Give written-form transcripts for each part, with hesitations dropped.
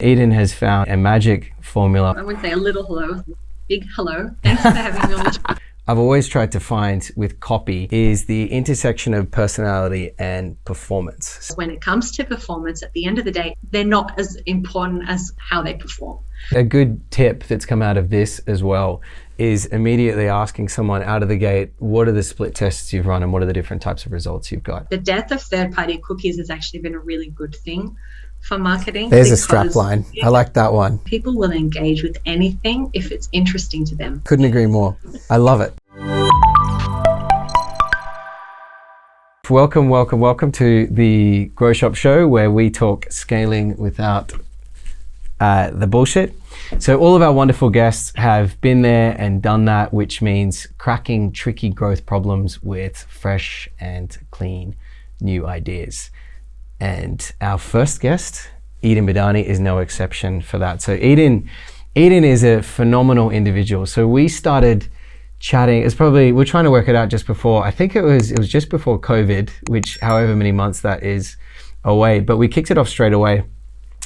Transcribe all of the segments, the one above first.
Eden has found a magic formula. I would say a little hello, big hello. Thanks for having me on the show. I've always tried to find with copy is the intersection of personality and performance. When it comes to performance, at the end of the day, they're not as important as how they perform. A good tip that's come out of this as well is immediately asking someone out of the gate, what are the split tests you've run and what are the different types of results you've got? The death of third-party cookies has actually been a really good thing for marketing. There's a strap line. I like that one. People will engage with anything if it's interesting to them. Couldn't agree more. I love it. Welcome to the Grow Shop Show, where we talk scaling without the bullshit. So all of our wonderful guests have been there and done that, which means cracking tricky growth problems with fresh and clean new ideas. And our first guest, Eden Bidani, is no exception for that. So Eden is a phenomenal individual. So we started chatting. We're trying to work it out just before. I think it was just before COVID, which however many months that is away. But we kicked it off straight away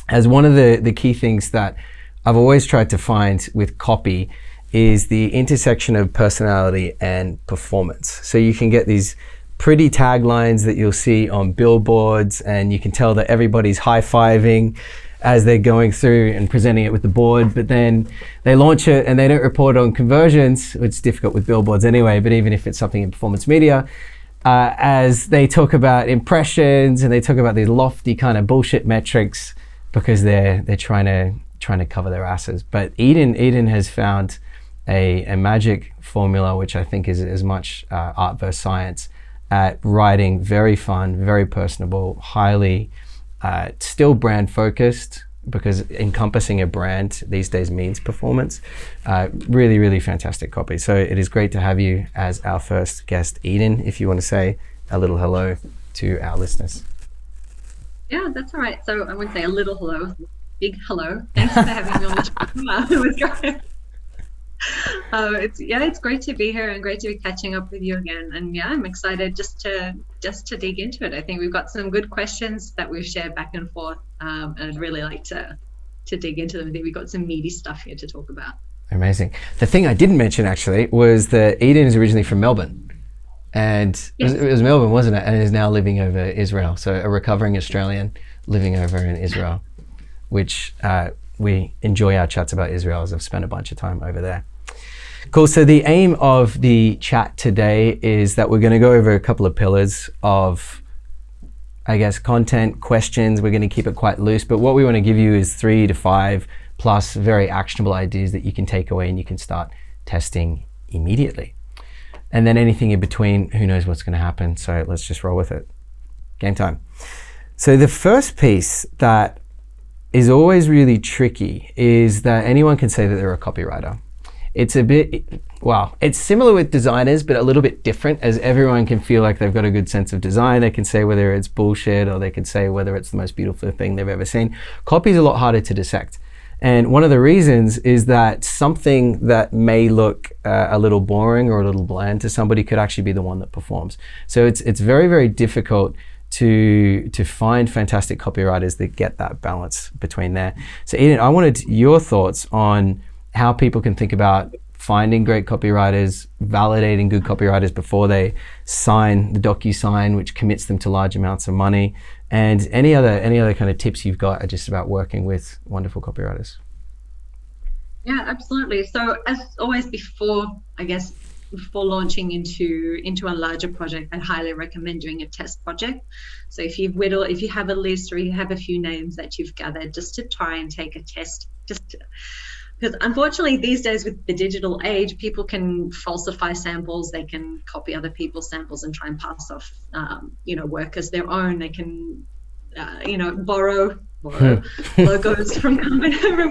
as one of the key things that I've always tried to find with copy is the intersection of personality and performance. So you can get these pretty taglines that you'll see on billboards, and you can tell that everybody's high-fiving as they're going through and presenting it with the board, but then they launch it and they don't report on conversions. It's difficult with billboards anyway, but even if it's something in performance media, as they talk about impressions and they talk about these lofty kind of bullshit metrics because they're trying to cover their asses. But Eden has found a magic formula, which I think is as much art versus science, at writing very fun, very personable, highly still brand focused, because encompassing a brand these days means performance. Really, really fantastic copy. So it is great to have you as our first guest. Eden, if you want to say a little hello to our listeners. Yeah, that's all right. So I would say a little hello, big hello. Thanks for having me on the show. It was great. It's great to be here and great to be catching up with you again. And yeah, I'm excited just to dig into it. I think we've got some good questions that we've shared back and forth, and I'd really like to dig into them. I think we've got some meaty stuff here to talk about. Amazing. The thing I didn't mention actually was that Eden is originally from Melbourne, and yes. it was Melbourne, wasn't it? And is now living over Israel. So a recovering Australian living over in Israel, which we enjoy our chats about Israel, as I've spent a bunch of time over there. Cool. So the aim of the chat today is that we're going to go over a couple of pillars of, I guess, content, questions. We're going to keep it quite loose, but what we want to give you is 3 to 5 plus very actionable ideas that you can take away and you can start testing immediately. And then anything in between, who knows what's going to happen. So let's just roll with it. Game time. So the first piece that is always really tricky is that anyone can say that they're a copywriter. It's it's similar with designers, but a little bit different, as everyone can feel like they've got a good sense of design. They can say whether it's bullshit or they can say whether it's the most beautiful thing they've ever seen. Copy is a lot harder to dissect. And one of the reasons is that something that may look a little boring or a little bland to somebody could actually be the one that performs. So it's very, very difficult to find fantastic copywriters that get that balance between there. So Eden, I wanted your thoughts on how people can think about finding great copywriters, validating good copywriters before they sign the DocuSign, which commits them to large amounts of money, and any other kind of tips you've got just about working with wonderful copywriters. Yeah, absolutely. So as always, before launching into a larger project, I highly recommend doing a test project. So if you have a list or you have a few names that you've gathered, just to try and take a test, because unfortunately these days with the digital age, people can falsify samples, they can copy other people's samples and try and pass off work as their own. They can borrow logos from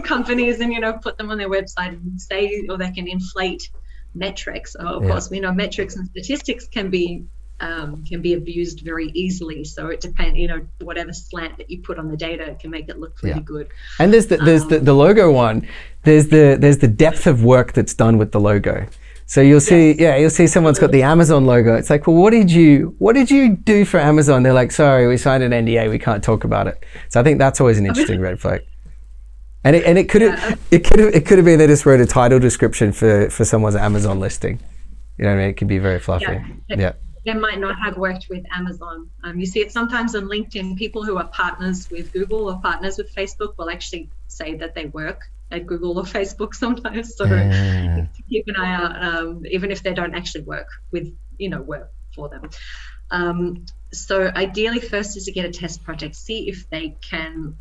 companies and put them on their website and say, or they can inflate metrics. Of course, we know metrics and statistics can be abused very easily. So it depends, whatever slant that you put on the data can make it look really good. And there's the logo one. There's the depth of work that's done with the logo. So you'll see someone's got the Amazon logo. It's like, well, what did you do for Amazon? They're like, sorry, we signed an NDA, we can't talk about it. So I think that's always an interesting red flag. And it could have been they just wrote a title description for someone's Amazon listing. You know what I mean? It could be very fluffy. Yeah. They might not have worked with Amazon. You see it sometimes on LinkedIn. People who are partners with Google or partners with Facebook will actually say that they work at Google or Facebook sometimes. So keep an eye out, even if they don't actually work for them. So ideally, first is to get a test project. See if they can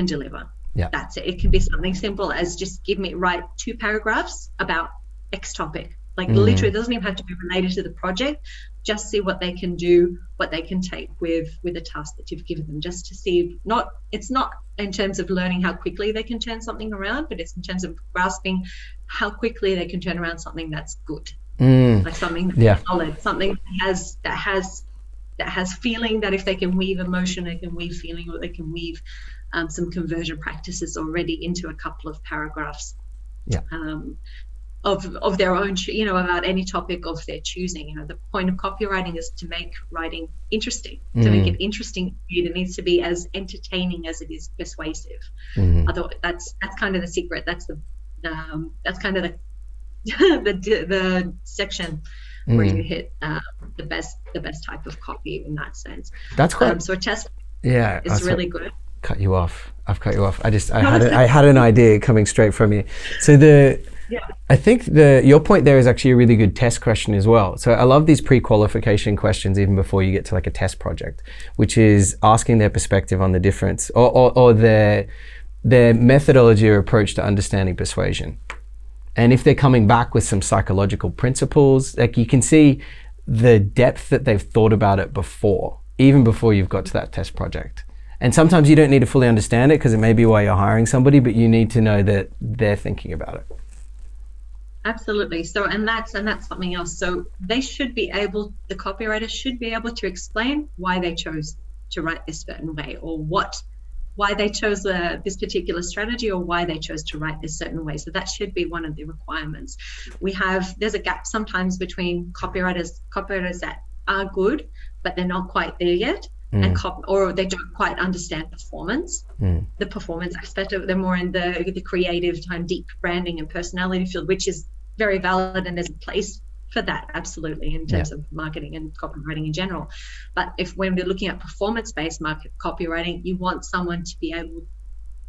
deliver. Yeah. That's it. It can be something simple as just write 2 paragraphs about X topic. Like literally, it doesn't even have to be related to the project. Just see what they can do, what they can take with a task that you've given them, just to see. It's not in terms of learning how quickly they can turn something around, but it's in terms of grasping how quickly they can turn around something that's good, like something that's solid, something that has feeling. That if they can weave emotion, they can weave feeling, or they can weave some conversion practices already into a couple of paragraphs. Yeah. Of their own, about any topic of their choosing. The point of copywriting is to make writing interesting. To make it interesting, it needs to be as entertaining as it is persuasive. Otherwise, that's kind of the secret. That's kind of the section where you hit the best type of copy in that sense. That's quite. So a test Yeah, is really good. Cut you off. I've cut you off. I had an idea coming straight from you. So I think your point there is actually a really good test question as well. So I love these pre-qualification questions even before you get to like a test project, which is asking their perspective on the difference or their methodology or approach to understanding persuasion. And if they're coming back with some psychological principles, like you can see the depth that they've thought about it before, even before you've got to that test project. And sometimes you don't need to fully understand it because it may be why you're hiring somebody, but you need to know that they're thinking about it. Absolutely. So, and that's something else. So the copywriter should be able to explain why they chose to write this certain way, or why they chose this particular strategy, or why they chose to write this certain way. So that should be one of the requirements. There's a gap sometimes between copywriters that are good, but they're not quite there yet. Or they don't quite understand performance, the performance aspect of it. They're more in the creative deep branding and personality field, which is very valid, and there's a place for that, absolutely, in terms of marketing and copywriting in general. But when we're looking at performance-based market copywriting, you want someone to be able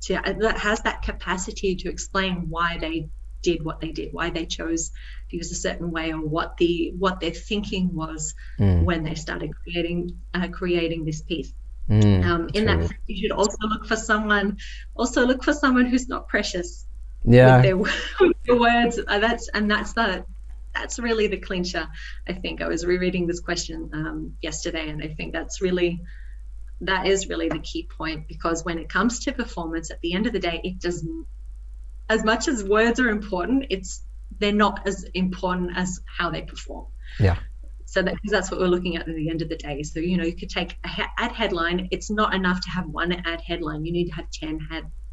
to that has that capacity to explain why they did what they did, why they chose to use a certain way, or what their thinking was when they started creating this piece. In that sense, you should also look for someone who's not precious with their words. That's really the clincher. I think I was rereading this question yesterday, and I think that is really the key point, because when it comes to performance, at the end of the day, it doesn't. As much as words are important, they're not as important as how they perform. Yeah. So that's what we're looking at the end of the day. So, you could take an ad headline. It's not enough to have one ad headline. You need to have 10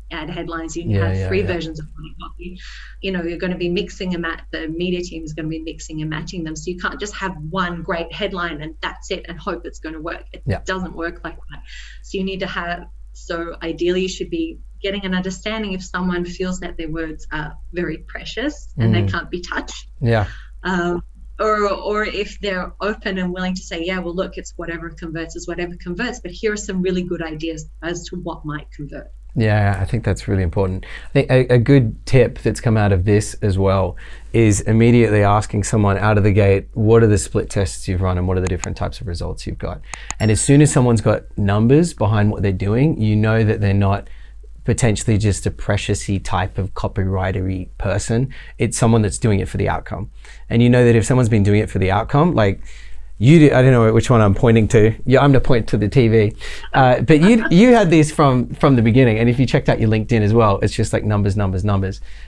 ad headlines. You need to have 3 versions of one copy. You're going to be mixing the media team is going to be mixing and matching them. So you can't just have one great headline and that's it and hope it's going to work. It doesn't work like that. So you need to so ideally you should be getting an understanding if someone feels that their words are very precious and they can't be touched. Yeah. Or if they're open and willing to say, look, it's whatever converts, but here are some really good ideas as to what might convert. Yeah, I think that's really important. I think a good tip that's come out of this as well is immediately asking someone out of the gate, what are the split tests you've run and what are the different types of results you've got? And as soon as someone's got numbers behind what they're doing, you know that they're not potentially just a precious-y type of copywriter-y person. It's someone that's doing it for the outcome. And you know that if someone's been doing it for the outcome, like you do, I don't know which one I'm pointing to. Yeah, I'm going to point to the TV. But you had this from the beginning. And if you checked out your LinkedIn as well, it's just like numbers.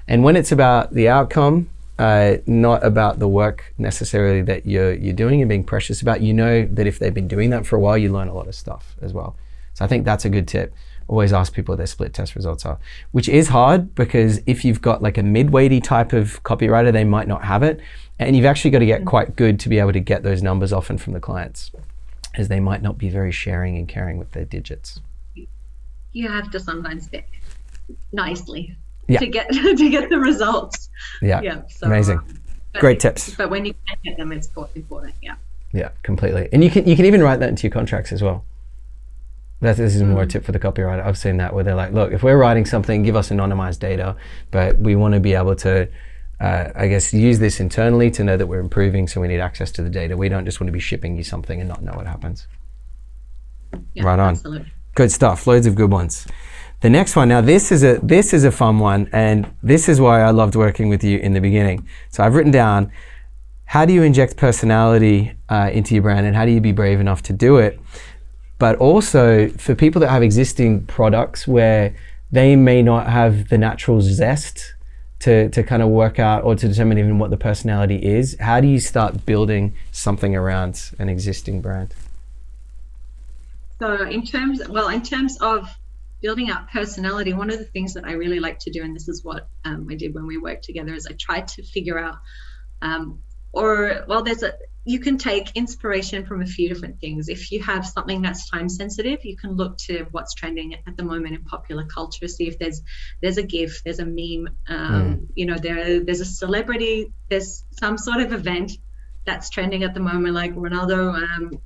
And when it's about the outcome, not about the work necessarily that you're doing and being precious about, you know that if they've been doing that for a while, you learn a lot of stuff as well. So I think that's a good tip. Always ask people what their split test results are, which is hard because if you've got like a mid-weighty type of copywriter, they might not have it. And you've actually got to get quite good to be able to get those numbers often from the clients, as they might not be very sharing and caring with their digits. You have to sometimes pick. nicely Yeah. to get the results. Yeah. So, Amazing. Great tips. But when you can get them, it's important. Yeah, completely. And you can even write that into your contracts as well. This is more a tip for the copywriter. I've seen that where they're like, look, if we're writing something, give us anonymized data, but we want to be able to, I guess, use this internally to know that we're improving, so we need access to the data. We don't just want to be shipping you something and not know what happens. Yeah, right on. Absolutely. Good stuff. Loads of good ones. The next one, now this is a fun one, and this is why I loved working with you in the beginning. So I've written down, how do you inject personality into your brand, and how do you be brave enough to do it? But also for people that have existing products where they may not have the natural zest to kind of work out or to determine even what the personality is, how do you start building something around an existing brand? So in terms of building out personality, one of the things that I really like to do, and this is what I did when we worked together, is I tried to figure out, you can take inspiration from a few different things. If you have something that's time sensitive, you can look to what's trending at the moment in popular culture, see if there's a GIF, there's a meme, there's a celebrity, there's some sort of event that's trending at the moment, like Ronaldo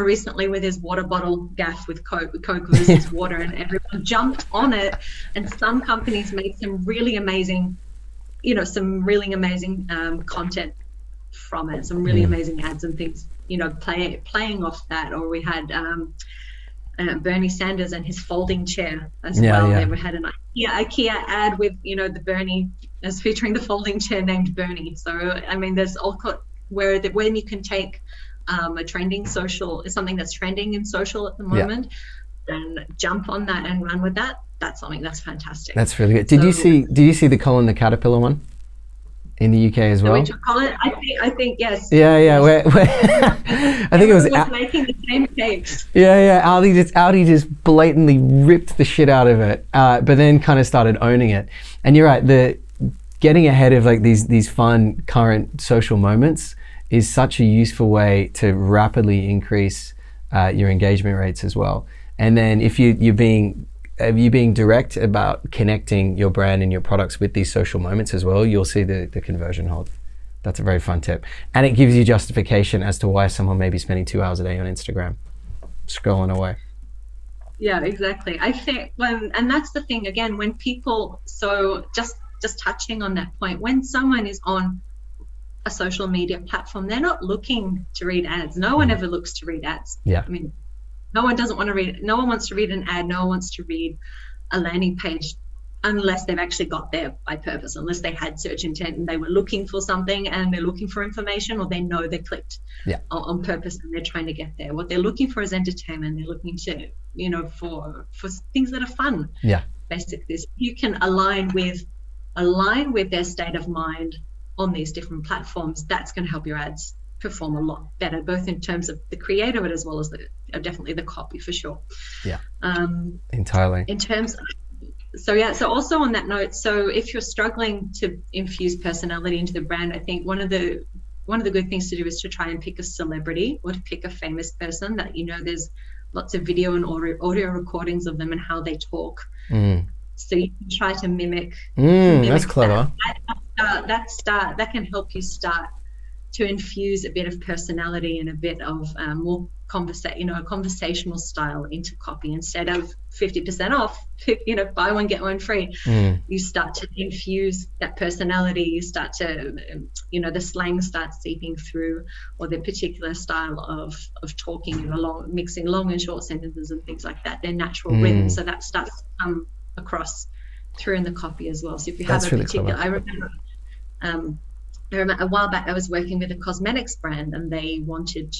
recently with his water bottle gaff with Coke versus water, and everyone jumped on it. And some companies made some really amazing, content from it, some really amazing ads and things, playing off that. Or we had Bernie Sanders and his folding chair as well. Yeah. They had an IKEA ad with, the Bernie as featuring the folding chair named Bernie. So I mean, there's all when you can take a trending social is something that's trending in social at the moment, and jump on that and run with that. That's something that's fantastic. That's really good. Did you see the Colin the Caterpillar one in the UK as well? Colin, I think yes. Yeah. Where I think it was making the same cakes. Yeah. Aldi just blatantly ripped the shit out of it, but then kind of started owning it. And you're right, the getting ahead of like these fun current social moments is such a useful way to rapidly increase your engagement rates as well. And then if you're being direct about connecting your brand and your products with these social moments as well, you'll see the conversion hold. That's a very fun tip. And it gives you justification as to why someone may be spending 2 hours a day on Instagram, scrolling away. Yeah, exactly. I think and that's the thing, again, when people, so just touching on that point, when someone is on a social media platform, they're not looking to read ads. No one ever looks to read ads. Yeah. I mean, no one wants to read an ad. No one wants to read a landing page unless they've actually got there by purpose, unless they had search intent and they were looking for something and they're looking for information, or they know they clicked on purpose and they're trying to get there. What they're looking for is entertainment. They're looking to, for things that are fun. Yeah. Basically, so you can align with their state of mind on these different platforms. That's going to help your ads perform a lot better, both in terms of the creative, but as well as definitely the copy for sure. Yeah. Entirely. In terms of, so also on that note, so if you're struggling to infuse personality into the brand, I think one of the good things to do is to try and pick a celebrity or to pick a famous person that there's lots of video and audio recordings of them and how they talk. So you can try to mimic. That's clever. That can help you start to infuse a bit of personality and a bit of more conversational style into copy. Instead of 50% off, buy one get one free. You start to infuse that personality. You start to, the slang starts seeping through, or the particular style of talking, mixing long and short sentences and things like that. Their natural rhythm. So that starts to come across through in the copy as well. So if you have a particular, I remember a while back I was working with a cosmetics brand, and they wanted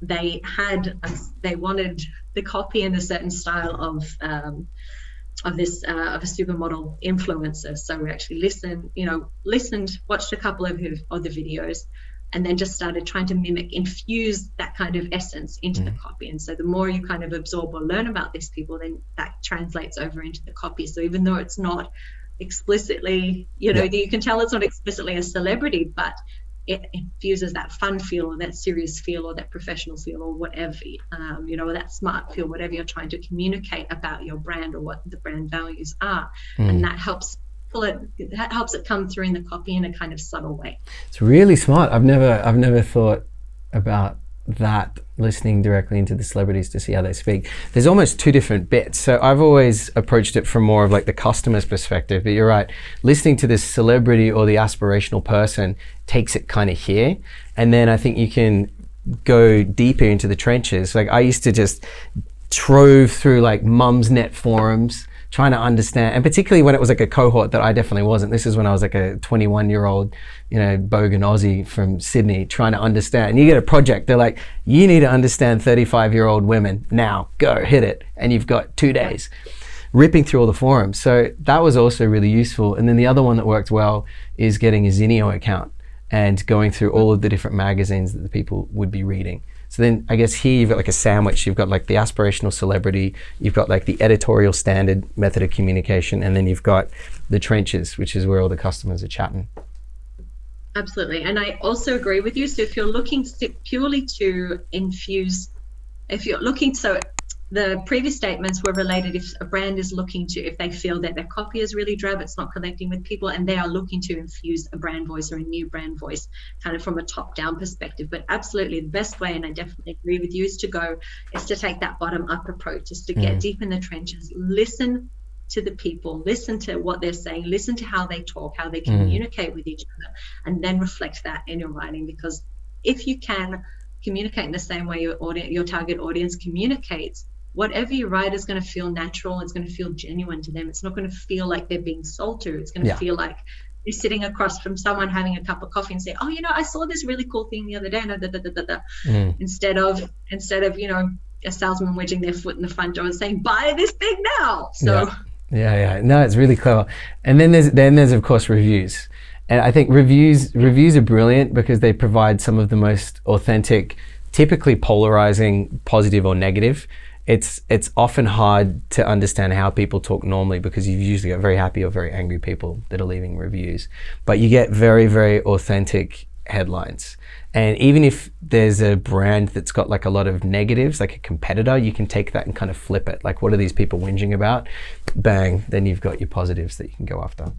the copy in a certain style of a supermodel influencer. So we actually listened, watched a couple of the videos, and then just started trying to infuse that kind of essence into the copy. And so the more you kind of absorb or learn about these people, then that translates over into the copy. So even though it's not explicitly, you can tell it's not explicitly a celebrity, but it infuses that fun feel or that serious feel or that professional feel or whatever, or that smart feel, whatever you're trying to communicate about your brand or what the brand values are. And that helps it come through in the copy in a kind of subtle way. It's really smart. I've never thought about that, listening directly into the celebrities to see how they speak. There's almost two different bits. So I've always approached it from more of like the customer's perspective, but you're right. Listening to this celebrity or the aspirational person takes it kind of here. And then I think you can go deeper into the trenches. Like I used to just trove through like Mumsnet forums, trying to understand, and particularly when it was like a cohort that I definitely wasn't. This is when I was like a 21-year-old, bogan Aussie from Sydney, trying to understand. And you get a project, they're like, you need to understand 35-year-old women now, go hit it. And you've got 2 days, ripping through all the forums. So that was also really useful. And then the other one that worked well is getting a Zinio account and going through all of the different magazines that the people would be reading. So then I guess here you've got like a sandwich. You've got like the aspirational celebrity, you've got like the editorial standard method of communication, and then you've got the trenches, which is where all the customers are chatting. Absolutely. And I also agree with you. So if you're looking purely to infuse, so the previous statements were related if a brand is looking to, if they feel that their copy is really drab, it's not connecting with people, and they are looking to infuse a brand voice or a new brand voice kind of from a top-down perspective. But absolutely the best way, and I definitely agree with you, is to take that bottom-up approach, is to get deep in the trenches, listen to the people, listen to what they're saying, listen to how they talk, how they communicate with each other, and then reflect that in your writing. Because if you can communicate in the same way your target audience communicates, whatever you write is going to feel natural. It's going to feel genuine to them. It's not going to feel like they're being sold to. It's going to feel like you're sitting across from someone having a cup of coffee and say, oh, I saw this really cool thing the other day. Instead of a salesman wedging their foot in the front door and saying, buy this thing now. So yeah. No, it's really clever. And then there's of course reviews. And I think reviews are brilliant because they provide some of the most authentic, typically polarizing, positive or negative. It's often hard to understand how people talk normally because you've usually got very happy or very angry people that are leaving reviews. But you get very, very authentic headlines. And even if there's a brand that's got like a lot of negatives, like a competitor, you can take that and kind of flip it. Like, what are these people whinging about? Bang, then you've got your positives that you can go after.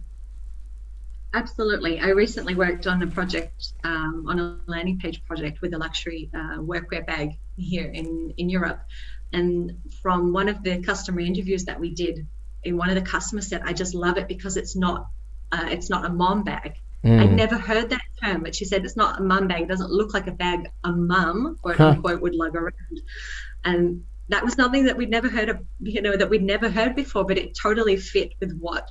Absolutely. I recently worked on a project, on a landing page project with a luxury workwear bag here in Europe. And from one of the customer interviews that we did, one of the customers said, I just love it because it's not a mom bag. I never heard that term, but she said it's not a mum bag. It doesn't look like a bag a mum, quote unquote, would lug around. And that was something that we'd never heard of, that we'd never heard before, but it totally fit with what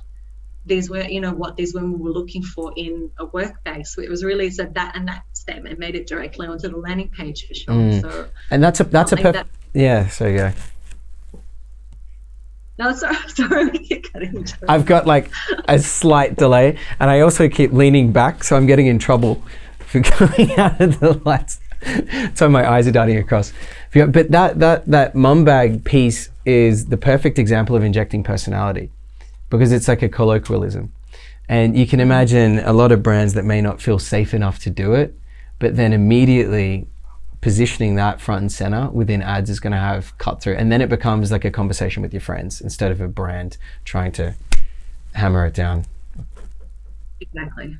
these were, what these women were looking for in a work bag. So it was really that statement made it directly onto the landing page for sure. So, and that's a perfect. Yeah, so you go. No, sorry, we keep cutting each other. I've got like a slight delay, and I also keep leaning back, so I'm getting in trouble for going out of the lights. So my eyes are darting across. But that mum bag piece is the perfect example of injecting personality because it's like a colloquialism. And you can imagine a lot of brands that may not feel safe enough to do it, but then immediately positioning that front and center within ads is going to have cut through, and then it becomes like a conversation with your friends instead of a brand trying to hammer it down. Exactly.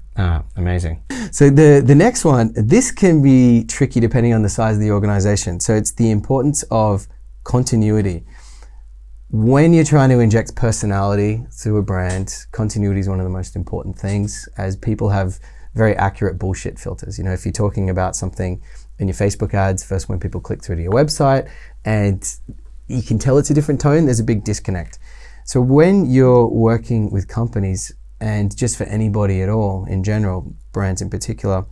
Amazing. So the next one, this can be tricky depending on the size of the organization. So it's the importance of continuity. When you're trying to inject personality through a brand, continuity is one of the most important things, as people have very accurate bullshit filters. If you're talking about something in your Facebook ads versus when people click through to your website, and you can tell it's a different tone, there's a big disconnect. So when you're working with companies, and just for anybody at all in general, brands in particular,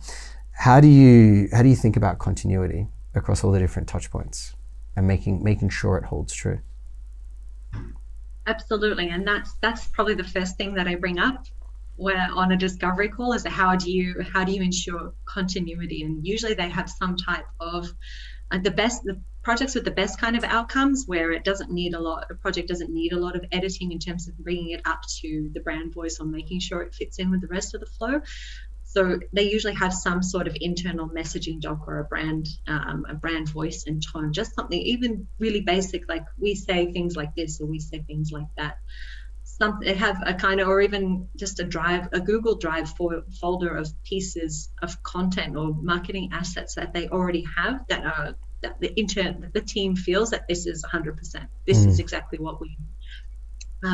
how do you think about continuity across all the different touch points and making sure it holds true? Absolutely, and that's probably the first thing that I bring up on a discovery call is how do you ensure continuity. And usually they have some type of the projects with the best kind of outcomes where it doesn't need a project doesn't need a lot of editing in terms of bringing it up to the brand voice or making sure it fits in with the rest of the flow. So they usually have some sort of internal messaging doc or a brand voice and tone, just something even really basic, like we say things like this or we say things like that. They have a kind of, or even just a Google Drive folder of pieces of content or marketing assets that they already have that are that the team feels that this is 100%. This is exactly what we.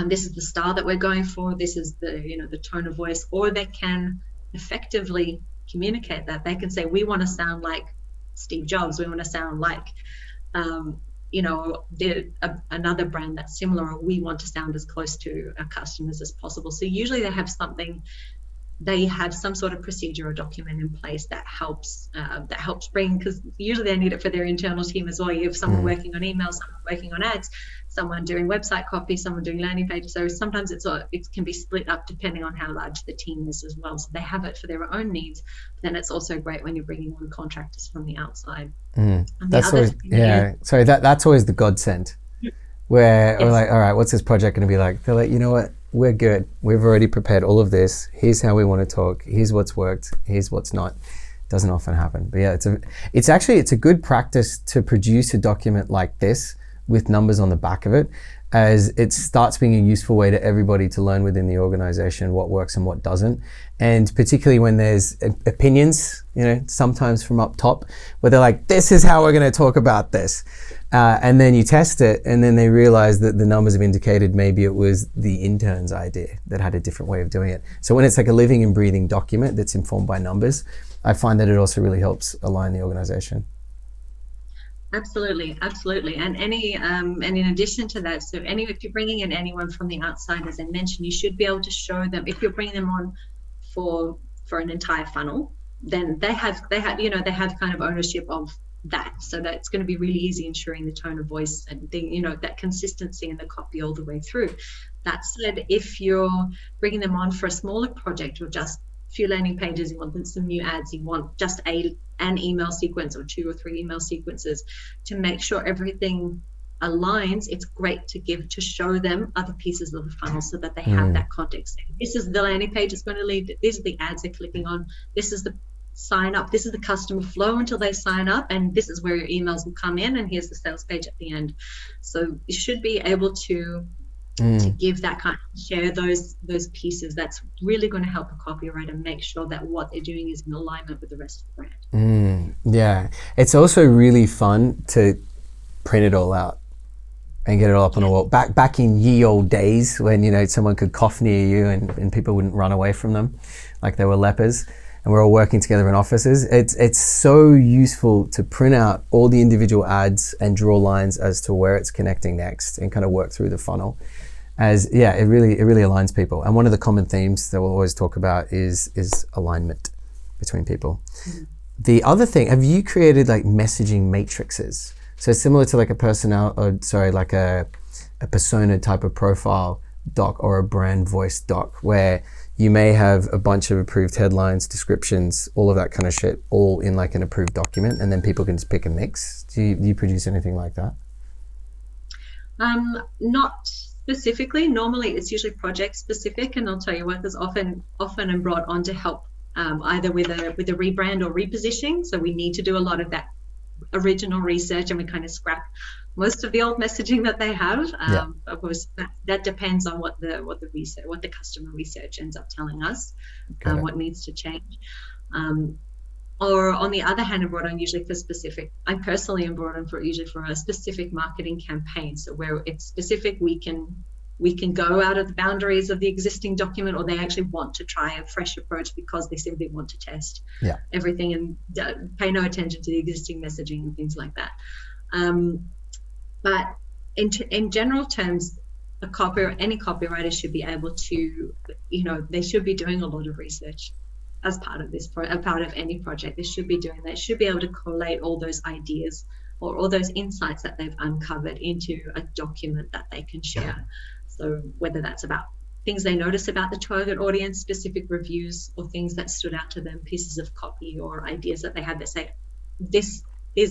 This is the style that we're going for. This is the tone of voice, or they can effectively communicate that. They can say, we want to sound like Steve Jobs. We want to sound like another brand that's similar, or we want to sound as close to our customers as possible. So usually they have some sort of procedure or document in place that helps bring, because usually they need it for their internal team as well. You have someone working on emails, someone working on ads, someone doing website copy, someone doing landing pages. So sometimes it can be split up depending on how large the team is as well. So they have it for their own needs. But then it's also great when you're bringing on contractors from the outside. That's always Sorry, that's always the godsend. Where we're like, all right, what's this project going to be like? They're like, you know what? We're good. We've already prepared all of this. Here's how we want to talk. Here's what's worked. Here's what's not. Doesn't often happen. But yeah, it's a good practice to produce a document like this with numbers on the back of it, as it starts being a useful way to everybody to learn within the organization what works and what doesn't. And particularly when there's opinions, sometimes from up top, where they're like, this is how we're going to talk about this. And then you test it, and then they realize that the numbers have indicated maybe it was the intern's idea that had a different way of doing it. So when it's like a living and breathing document that's informed by numbers, I find that it also really helps align the organization. Absolutely. And and in addition to that, so if you're bringing in anyone from the outside, as I mentioned, you should be able to show them, if you're bringing them on for an entire funnel, then they have kind of ownership of that. So that's going to be really easy ensuring the tone of voice and that consistency in the copy all the way through. That said, if you're bringing them on for a smaller project or just a few landing pages, you want some new ads, you want just an email sequence or 2 or 3 email sequences to make sure everything aligns, it's great to show them other pieces of the funnel so that they have that context. This is the landing page it's going to lead, these are the ads they're clicking on, this is the sign up, this is the customer flow until they sign up, and this is where your emails will come in, and here's the sales page at the end. So you should be able to give that kind of, share those pieces. That's really going to help a copywriter make sure that what they're doing is in alignment with the rest of the brand. Yeah, it's also really fun to print it all out and get it all up on a wall. Back in ye old days when someone could cough near you and people wouldn't run away from them like they were lepers, and we're all working together in offices. It's so useful to print out all the individual ads and draw lines as to where it's connecting next and kind of work through the funnel. It really aligns people. And one of the common themes that we'll always talk about is alignment between people. The other thing, have you created like messaging matrices? So similar to like a persona type of profile doc or a brand voice doc, where you may have a bunch of approved headlines, descriptions, all of that kind of shit, all in like an approved document, and then people can just pick and mix. Do you produce anything like that? Not specifically. Normally it's usually project specific, and I'll tell you what, there's often I'm brought on to help either with a rebrand or repositioning. So we need to do a lot of that original research, and we kind of scrap most of the old messaging that they have. Of course, that depends on what the customer research ends up telling us, what needs to change. Or on the other hand, I'm brought on usually for specific. I personally am brought on usually for a specific marketing campaign. So where it's specific, we can go out of the boundaries of the existing document, or they actually want to try a fresh approach because they simply want to test everything and pay no attention to the existing messaging and things like that. But in general terms, any copywriter should be able to, they should be doing a lot of research as part of any project. They should be doing that. They should be able to collate all those ideas or all those insights that they've uncovered into a document that they can share. So whether that's about things they notice about the target audience, specific reviews, or things that stood out to them, pieces of copy or ideas that they had that say, these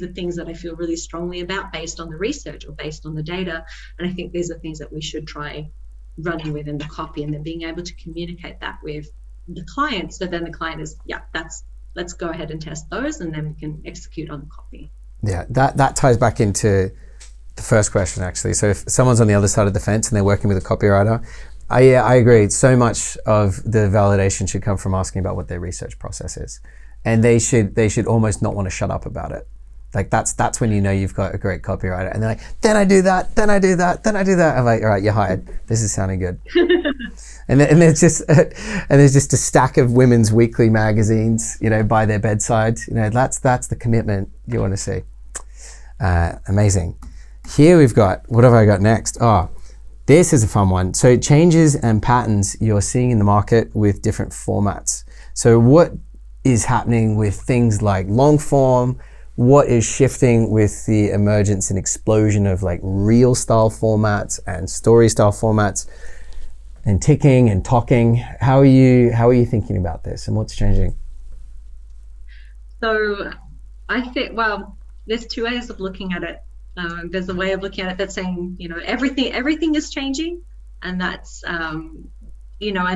are things that I feel really strongly about based on the research or based on the data. And I think these are things that we should try running with in the copy, and then being able to communicate that with the customer. So whether that's about things they notice about the target audience, specific reviews, or things that stood out to them, pieces of copy or ideas that they had that say, these are things that I feel really strongly about based on the research or based on the data. And I think these are things that we should try running with in the copy, and then being able to communicate that with the client. So then the client is, let's go ahead and test those, and then we can execute on the copy. Yeah, that ties back into the first question, actually. So if someone's on the other side of the fence and they're working with a copywriter, I agree. So much of the validation should come from asking about what their research process is, and they should almost not want to shut up about it. Like that's when you know you've got a great copywriter. And they're like, then I do that, then I do that, then I do that. I'm like, all right, you're hired. This is sounding good. and there's just a stack of women's weekly magazines, by their bedside. That's the commitment you want to see. Amazing. Here we've got, what have I got next? Oh, this is a fun one. So changes and patterns you're seeing in the market with different formats. So what is happening with things like long form? What is shifting with the emergence and explosion of like reel style formats and story style formats and ticking and talking? How are you thinking about this, and what's changing? So I think, well, there's two ways of looking at it. There's a way of looking at it that's saying, everything is changing, and that's, and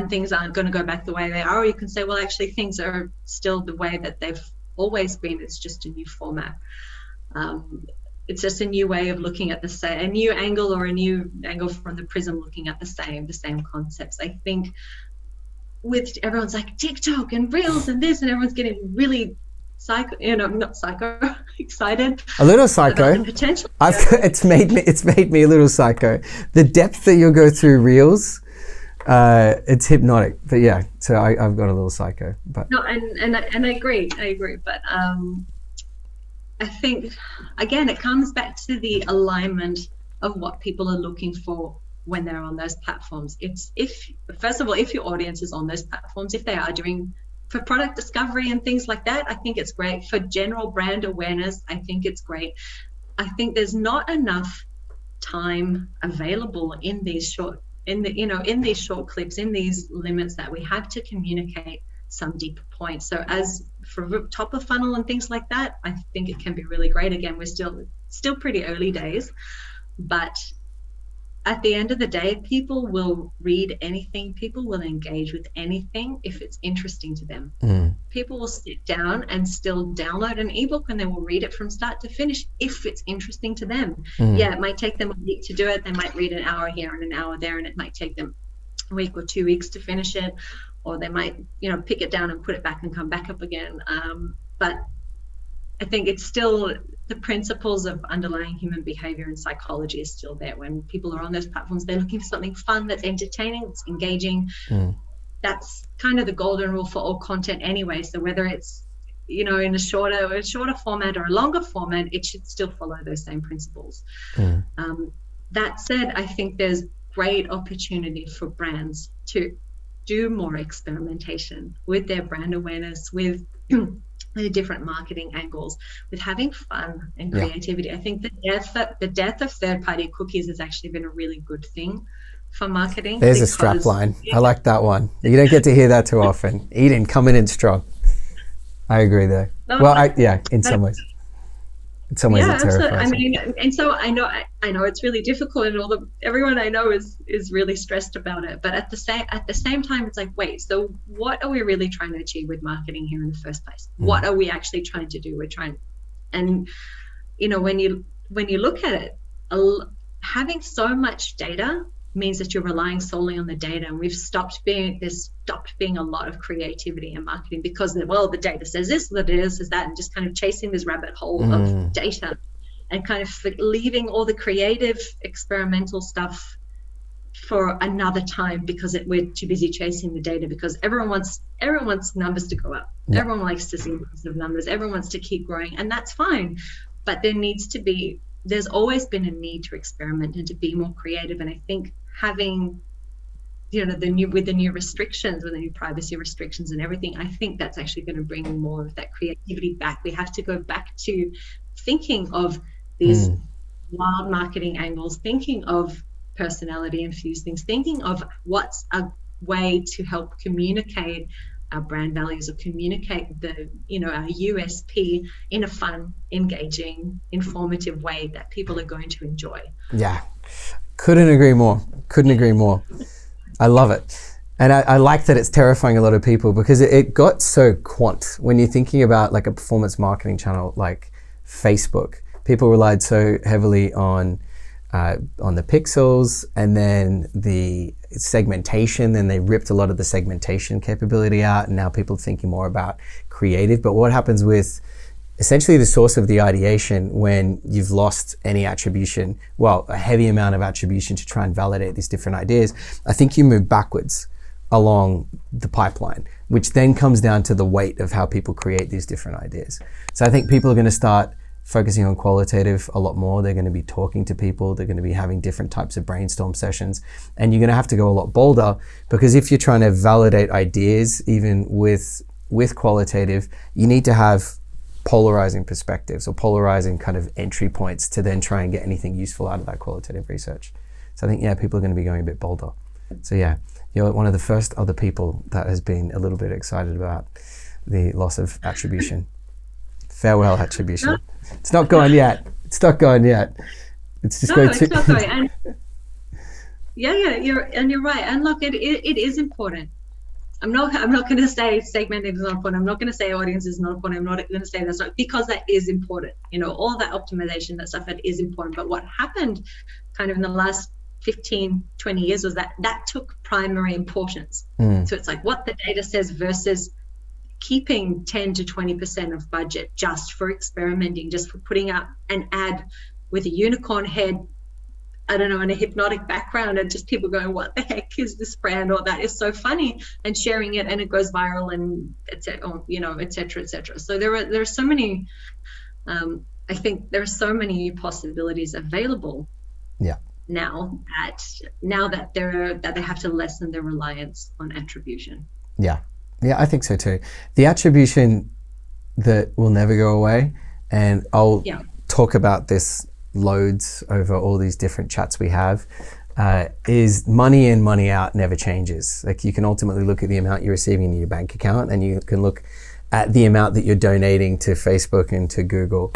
things aren't going to go back the way they are. Or you can say, well, actually, things are still the way that they've always been. It's just a new format. It's just a new way of looking at a new angle, or a new angle from the prism, looking at the same concepts. I think with everyone's like TikTok and Reels and this, and everyone's getting really excited. A little psycho. About the potential. It's made me a little psycho. The depth that you'll go through Reels, it's hypnotic. But yeah, so I've got a little psycho. But no, and I agree. But I think again it comes back to the alignment of what people are looking for when they're on those platforms. It's first of all, if your audience is on those platforms, if they are doing for product discovery and things like that, I think it's great. For general brand awareness, I think it's great. I think there's not enough time available in these short clips, in these limits that we have to communicate some deeper points. So as for top of funnel and things like that, I think it can be really great. Again, we're still pretty early days, but at the end of the day, people will read anything, people will engage with anything if it's interesting to them. People will sit down and still download an ebook, and they will read it from start to finish if it's interesting to them. Yeah, it might take them a week to do it. They might read an hour here and an hour there, and it might take them a week or 2 weeks to finish it, or they might pick it down and put it back and come back up again. But I think it's still the principles of underlying human behavior and psychology is still there. When people are on those platforms, they're looking for something fun, that's entertaining, that's engaging. That's kind of the golden rule for all content anyway. So whether it's in a shorter format or a longer format, it should still follow those same principles. That said, I think there's great opportunity for brands to do more experimentation with their brand awareness, with the different marketing angles, with having fun and creativity. I think the death of third-party cookies has actually been a really good thing for marketing. There's a strap line. I like that one. You don't get to hear that too often. Eden coming in strong. I agree there. In some ways. In some ways, it terrifies. I mean, and so I know it's really difficult, and everyone I know is really stressed about it. But at the same time, it's like, wait, so what are we really trying to achieve with marketing here in the first place? What are we actually trying to do? And when you look at it, having so much data means that you're relying solely on the data, and there's stopped being a lot of creativity in marketing because the data says this, the data says that, and just kind of chasing this rabbit hole of data and kind of leaving all the creative experimental stuff for another time because we're too busy chasing the data, because everyone wants numbers to go up. Everyone likes to see positive numbers, everyone wants to keep growing, and that's fine, but there's always been a need to experiment and to be more creative. And I think having the new restrictions, with the new privacy restrictions and everything, I think that's actually going to bring more of that creativity back. We have to go back to thinking of these wild marketing angles, thinking of personality infused things, thinking of what's a way to help communicate our brand values, or communicate our USP in a fun, engaging, informative way that people are going to enjoy. Yeah, couldn't agree more. I love it. And I like that it's terrifying a lot of people because it got so quant. When you're thinking about like a performance marketing channel like Facebook, people relied so heavily on the pixels and then the segmentation. Then they ripped a lot of the segmentation capability out, and now people are thinking more about creative. But what happens with essentially the source of the ideation when you've lost any attribution, well, a heavy amount of attribution to try and validate these different ideas, I think you move backwards along the pipeline, which then comes down to the weight of how people create these different ideas. So I think people are going to start focusing on qualitative a lot more. They're going to be talking to people. They're going to be having different types of brainstorm sessions. And you're going to have to go a lot bolder, because if you're trying to validate ideas, even with qualitative, you need to have polarizing perspectives or polarizing kind of entry points to then try and get anything useful out of that qualitative research. So I think, yeah, people are going to be going a bit bolder. So yeah, you're one of the first other people that has been a little bit excited about the loss of attribution. Farewell attribution. It's not going yet. It's not going yet. It's just going to. It's not going. And you're right. And look, it is important. I'm not going to say segmenting is not important. I'm not going to say audience is not important. I'm not going to say that's not, because that is important. All that optimization, that stuff, that is important. But what happened kind of in the last 15, 20 years was that took primary importance. So it's like what the data says versus keeping 10 to 20% of budget just for experimenting, just for putting up an ad with a unicorn head, I don't know, in a hypnotic background, and just people going, what the heck is this brand, or that is so funny, and sharing it, and it goes viral, and et cetera, et cetera, et cetera. So there are so many, I think there are so many possibilities available. Yeah. Now that they have to lessen their reliance on attribution. Yeah, I think so too. The attribution that will never go away, and I'll talk about this loads over all these different chats we have, is money in, money out never changes. Like, you can ultimately look at the amount you're receiving in your bank account, and you can look at the amount that you're donating to Facebook and to Google,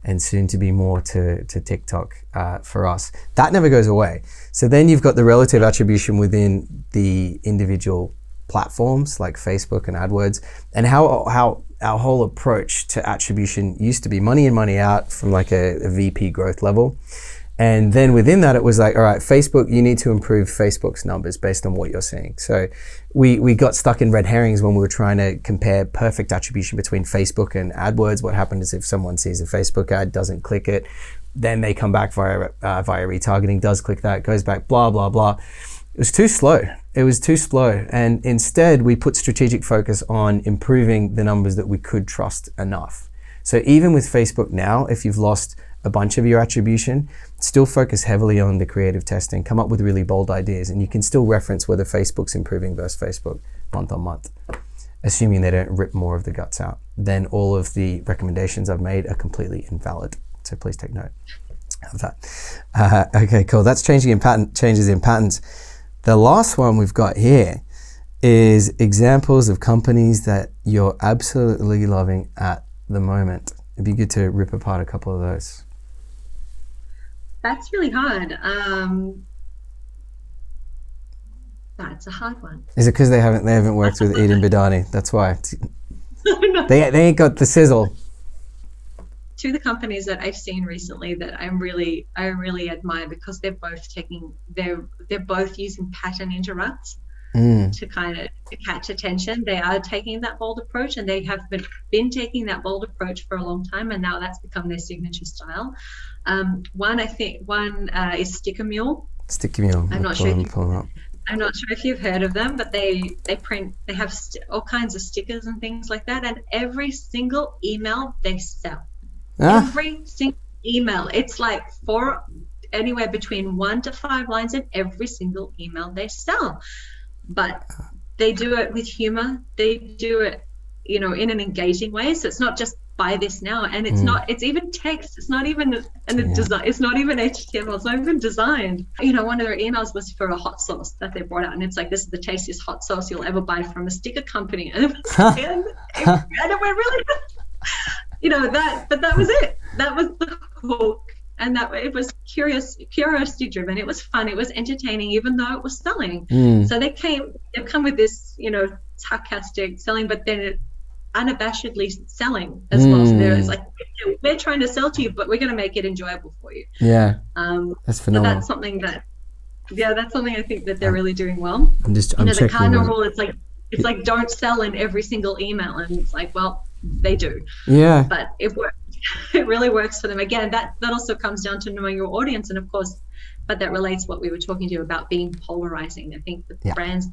and soon to be more to TikTok for us. That never goes away. So then you've got the relative attribution within the individual platforms like Facebook and AdWords, and how our whole approach to attribution used to be money in, money out from like a VP growth level. And then within that, it was like, all right, Facebook, you need to improve Facebook's numbers based on what you're seeing. So we got stuck in red herrings when we were trying to compare perfect attribution between Facebook and AdWords. What happened is if someone sees a Facebook ad, doesn't click it, then they come back via retargeting, does click that, goes back, blah, blah, blah. It was too slow. And instead, we put strategic focus on improving the numbers that we could trust enough. So even with Facebook now, if you've lost a bunch of your attribution, still focus heavily on the creative testing, come up with really bold ideas, and you can still reference whether Facebook's improving versus Facebook month on month, assuming they don't rip more of the guts out. Then all of the recommendations I've made are completely invalid. So please take note of that. Okay, cool. That's changes in patterns. The last one we've got here is examples of companies that you're absolutely loving at the moment. It'd be good to rip apart a couple of those. That's really hard. That's a hard one. Is it because they haven't worked with Eden Bidani? That's why. No. They ain't got the sizzle. Two of the companies that I've seen recently that I really admire, because they're both using pattern interrupts to kind of catch attention. They are taking that bold approach, and they have been taking that bold approach for a long time, and now that's become their signature style. One is Sticker Mule. Sticker Mule. I'm not sure if you've heard of them, but they have all kinds of stickers and things like that, and every single email they sell. Every single email, it's like anywhere between 1 to 5 lines in every single email they sell. But they do it with humor. They do it, in an engaging way. So it's not just buy this now, and it's not. It's even text. It's not even design. It's not even HTML. It's not even designed. One of their emails was for a hot sauce that they brought out, and it's like, this is the tastiest hot sauce you'll ever buy from a sticker company, and it went really. But that was it. That was the hook. and that it was curiosity driven. It was fun. It was entertaining, even though it was selling. So they've come with this, sarcastic selling, but then it unabashedly selling as well. So it's like, we're trying to sell to you, but we're going to make it enjoyable for you. Yeah. That's phenomenal. So that's something I think that they're really doing well. I'm checking the cardinal rule. It's like don't sell in every single email, and it's like, well, they do. Yeah. But it works. It really works for them. Again, that also comes down to knowing your audience, and of course, but that relates what we were talking to you about being polarizing. I think the brands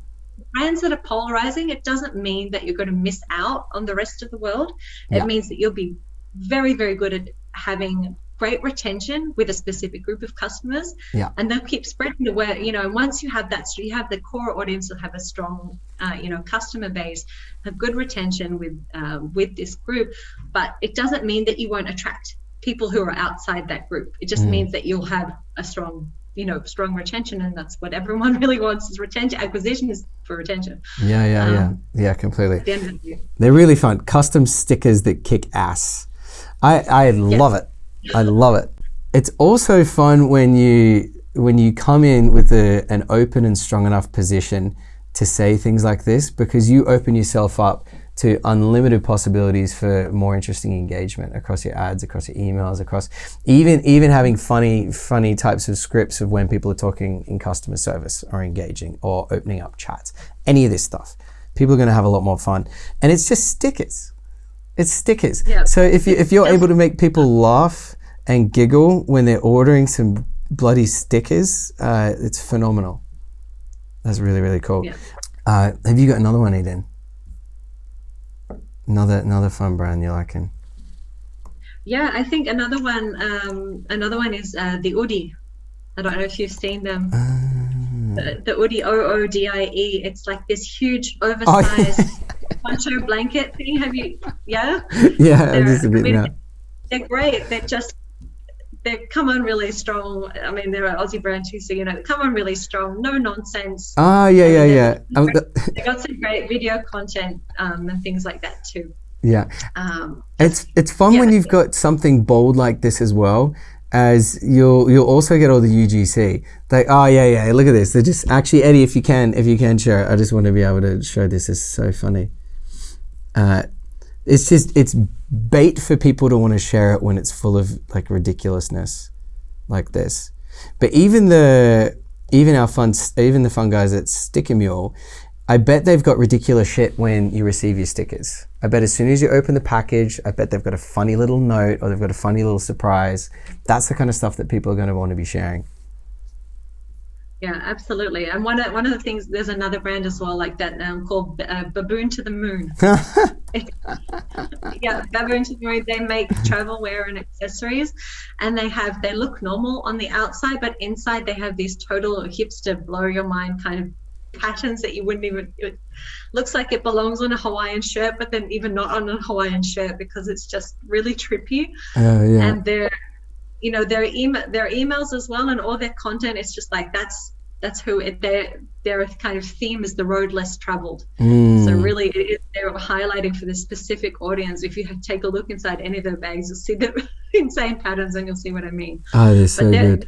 that are polarizing, it doesn't mean that you're going to miss out on the rest of the world. It means that you'll be very, very good at having great retention with a specific group of customers, and they'll keep spreading to where, once you have that, so you have the core audience that have a strong, customer base, have good retention with this group, but it doesn't mean that you won't attract people who are outside that group. It just means that you'll have a strong retention, and that's what everyone really wants is retention. Acquisition is for retention. Yeah, completely. At the end of the day. They're really fun. Custom stickers that kick ass. I love it. I love it. It's also fun when you come in with an open and strong enough position to say things like this, because you open yourself up to unlimited possibilities for more interesting engagement across your ads, across your emails, across even having funny types of scripts of when people are talking in customer service or engaging or opening up chats. Any of this stuff, people are going to have a lot more fun, and it's just stickers. It's stickers. Yeah. So if you're able to make people laugh and giggle when they're ordering some bloody stickers, it's phenomenal. That's really, really cool. Yeah. Have you got another one, Eden? Another fun brand you're liking? Yeah, I think another one is the Oodie. I don't know if you've seen them. The Oodie, OODIE. It's like this huge oversized poncho blanket thing. Have you? Yeah. Yeah, I'm just a bit now. They're great. They come on really strong. I mean, they're an Aussie brand too, so they come on really strong. No nonsense. Yeah. They got some great video content and things like that too. Yeah. It's fun when you've got something bold like this as well, as you'll also get all the UGC. Like, look at this. They're just actually, Eddie, if you can share it, I just want to be able to show this. It's so funny. It's bait for people to want to share it when it's full of like ridiculousness like this. But even the fun guys at Sticker Mule, I bet they've got ridiculous shit when you receive your stickers. I bet as soon as you open the package, I bet they've got a funny little note or they've got a funny little surprise. That's the kind of stuff that people are going to want to be sharing. Yeah, absolutely. And one of the things, there's another brand as well like that called Baboon to the Moon. Baboon to the Moon. They make travel wear and accessories, and they look normal on the outside, but inside they have these total hipster, blow your mind kind of patterns that you wouldn't even. It looks like it belongs on a Hawaiian shirt, but then even not on a Hawaiian shirt because it's just really trippy. And they're their emails as well, and all their content is just like that's who their kind of theme is, the road less traveled. So really they're highlighting for this specific audience. If you take a look inside any of their bags, you'll see the insane patterns and you'll see what I mean. They're so good.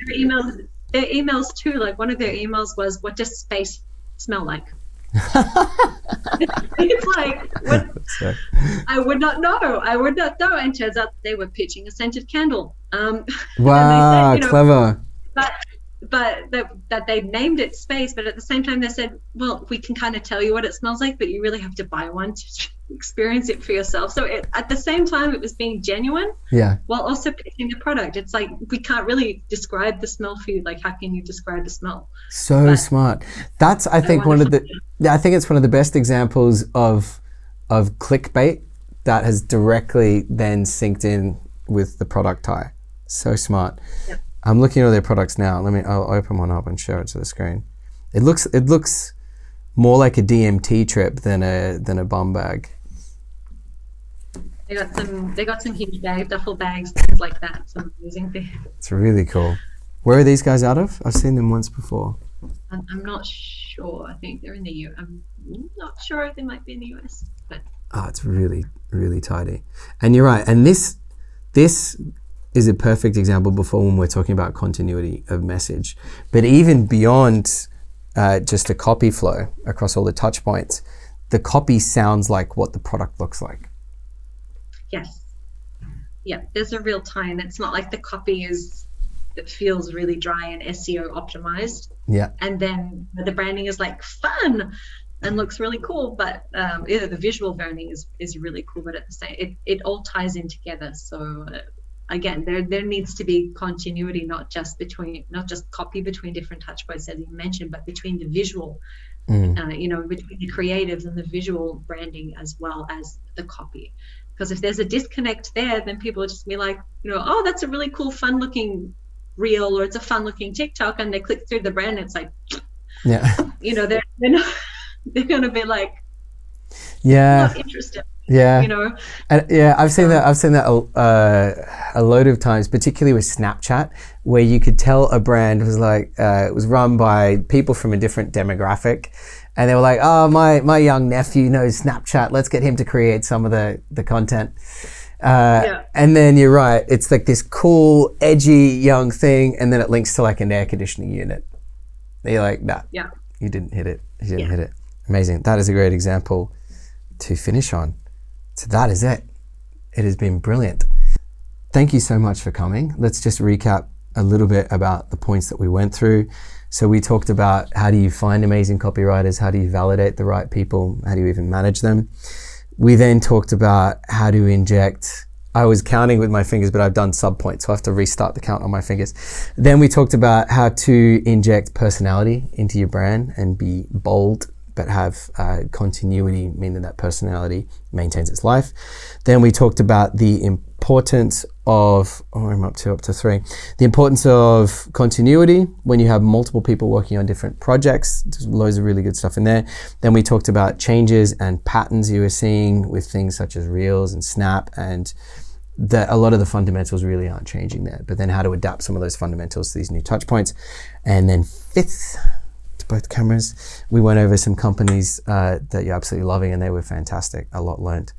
Their emails too, like one of their emails was, what does space smell like? It's like, what? I would not know, and turns out they were pitching a scented candle. Wow, said, clever. But that they named it space, but at the same time they said, well, we can kind of tell you what it smells like, but you really have to buy one to experience it for yourself. So at the same time, it was being genuine, while also pitching the product. It's like, we can't really describe the smell for you. Like, how can you describe the smell? So smart. That's, I think, I think it's one of the best examples of clickbait that has directly then synced in with the product tie. So smart. Yep. I'm looking at all their products now. I'll open one up and show it to the screen. It looks more like a DMT trip than a bum bag. They got some huge bags, duffel bags, things like that. Some amazing things. It's really cool. Where are these guys out of? I've seen them once before. I'm not sure. I think they're in the US. I'm not sure if they might be in the US, but it's really, really tidy. And you're right. And this is a perfect example before when we're talking about continuity of message. But even beyond just a copy flow across all the touch points, the copy sounds like what the product looks like. Yes. Yeah, there's a real tone. It's not like the copy it feels really dry and SEO optimized. Yeah. And then the branding is like fun and looks really cool, but the visual branding is really cool, but at the same, it all ties in together. So again, there needs to be continuity, not just copy between different touch points as you mentioned, but between the visual, between the creatives and the visual branding as well as the copy. Because if there's a disconnect there, then people will just be like, oh, that's a really cool, fun looking reel, or it's a fun looking TikTok, and they click through the brand and it's like, yeah, they're not, they're going to be like, not interested. Yeah. And I've seen that a load of times, particularly with Snapchat, where you could tell a brand was like, it was run by people from a different demographic, and they were like, oh, my young nephew knows Snapchat, let's get him to create some of the content. And then you're right, it's like this cool, edgy young thing, and then it links to like an air conditioning unit. You're like, nah, you didn't hit it. You didn't hit it. Amazing. That is a great example to finish on. So that is it. It has been brilliant. Thank you so much for coming. Let's just recap a little bit about the points that we went through. So we talked about how do you find amazing copywriters? How do you validate the right people? How do you even manage them? We then talked about how to inject. I was counting with my fingers, but I've done sub points, so I have to restart the count on my fingers. Then we talked about how to inject personality into your brand and be bold, but have continuity, meaning that personality maintains its life. Then we talked about the importance of, I'm up to 3. The importance of continuity when you have multiple people working on different projects. There's loads of really good stuff in there. Then we talked about changes and patterns you were seeing with things such as Reels and Snap, and that a lot of the fundamentals really aren't changing there, but then how to adapt some of those fundamentals to these new touch points. And then 5th, both cameras, we went over some companies that you're absolutely loving, and they were fantastic. A lot learned.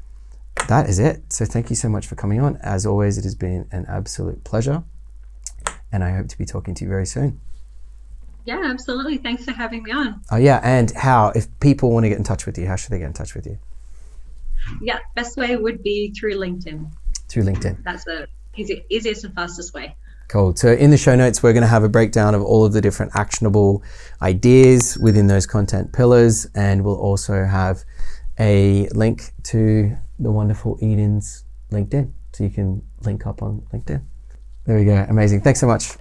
That is it. So thank you so much for coming on. As always, it has been an absolute pleasure, and I hope to be talking to you very soon. Yeah, absolutely. Thanks for having me on. Oh yeah, and if people want to get in touch with you, how should they get in touch with you? Yeah, best way would be through LinkedIn. Through LinkedIn. That's the easiest and fastest way. Cool. So in the show notes, we're going to have a breakdown of all of the different actionable ideas within those content pillars. And we'll also have a link to the wonderful Eden's LinkedIn. So you can link up on LinkedIn. There we go. Amazing. Thanks so much.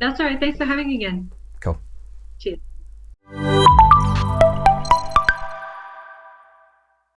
That's all right. Thanks for having me again. Cool. Cheers.